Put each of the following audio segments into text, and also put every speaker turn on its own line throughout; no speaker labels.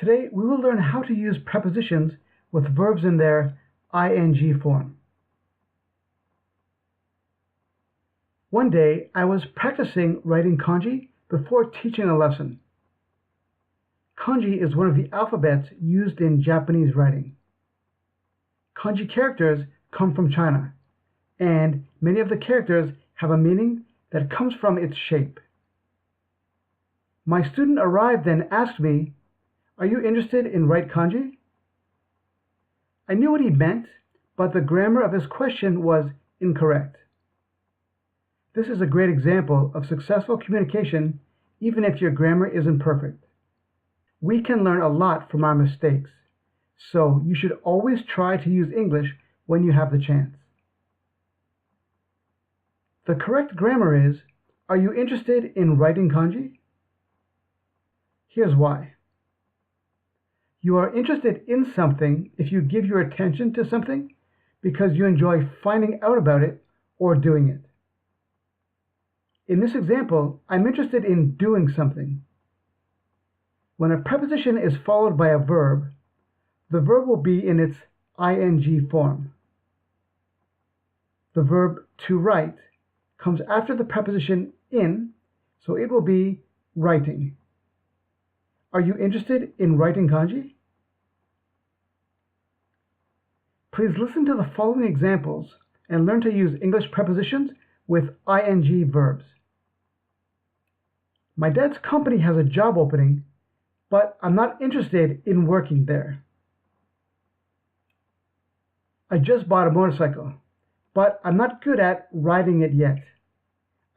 Today we will learn how to use prepositions with verbs in their ing form. One day I was practicing writing kanji before teaching a lesson. Kanji is one of the alphabets used in Japanese writing. Kanji characters come from China, and many of the characters have a meaning that comes from its shape. My student arrived and asked me, "Are you interested in write kanji?" I knew what he meant, but the grammar of his question was incorrect. This is a great example of successful communication, even if your grammar isn't perfect. We can learn a lot from our mistakes, so you should always try to use English when you have the chance. The correct grammar is, "Are you interested in writing kanji?" Here's why. You are interested in something if you give your attention to something because you enjoy finding out about it or doing it. In this example, I'm interested in doing something. When a preposition is followed by a verb, the verb will be in its ing form. The verb to write comes after the preposition in, so it will be writing. Are you interested in writing kanji? Please listen to the following examples and learn to use English prepositions with ing verbs. My dad's company has a job opening, but I'm not interested in working there. I just bought a motorcycle, but I'm not good at riding it yet.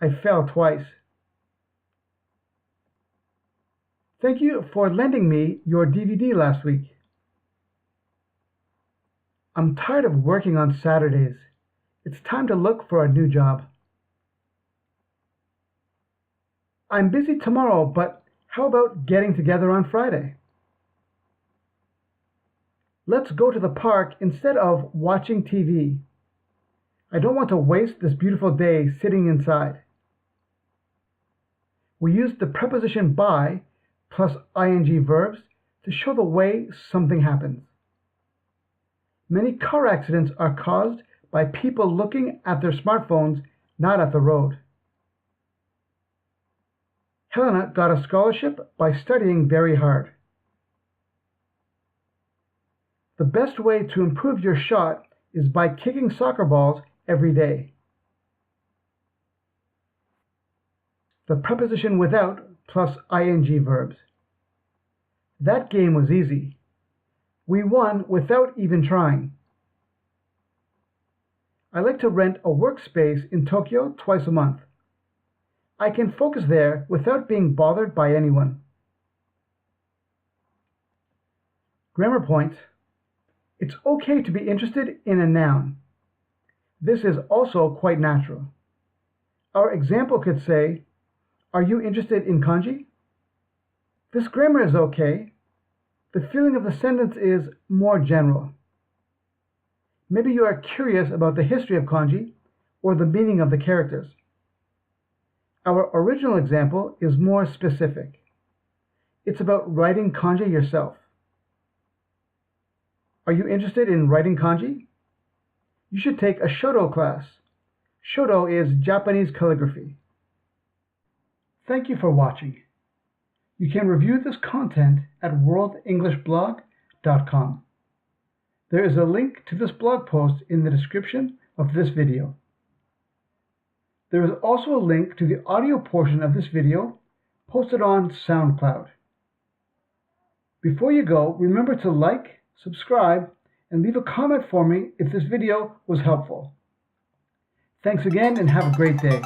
I fell twice. Thank you for lending me your DVD last week. I'm tired of working on Saturdays. It's time to look for a new job. I'm busy tomorrow, but how about getting together on Friday? Let's go to the park instead of watching TV. I don't want to waste this beautiful day sitting inside. We use the preposition by plus ing verbs to show the way something happens. Many car accidents are caused by people looking at their smartphones, not at the road. Helena got a scholarship by studying very hard. The best way to improve your shot is by kicking soccer balls every day. The preposition without plus ing verbs. That game was easy. We won without even trying. I like to rent a workspace in Tokyo twice a month. I can focus there without being bothered by anyone. Grammar point. It's okay to be interested in a noun. This is also quite natural. Our example could say, "Are you interested in kanji?" This grammar is okay. The feeling of the sentence is more general. Maybe you are curious about the history of kanji or the meaning of the characters. Our original example is more specific. It's about writing kanji yourself. Are you interested in writing kanji? You should take a shodo class. Shodo is Japanese calligraphy. Thank you for watching. You can review this content at worldenglishblog.com. There is a link to this blog post in the description of this video. There is also a link to the audio portion of this video posted on SoundCloud. Before you go, remember to like, subscribe, and leave a comment for me if this video was helpful. Thanks again and have a great day.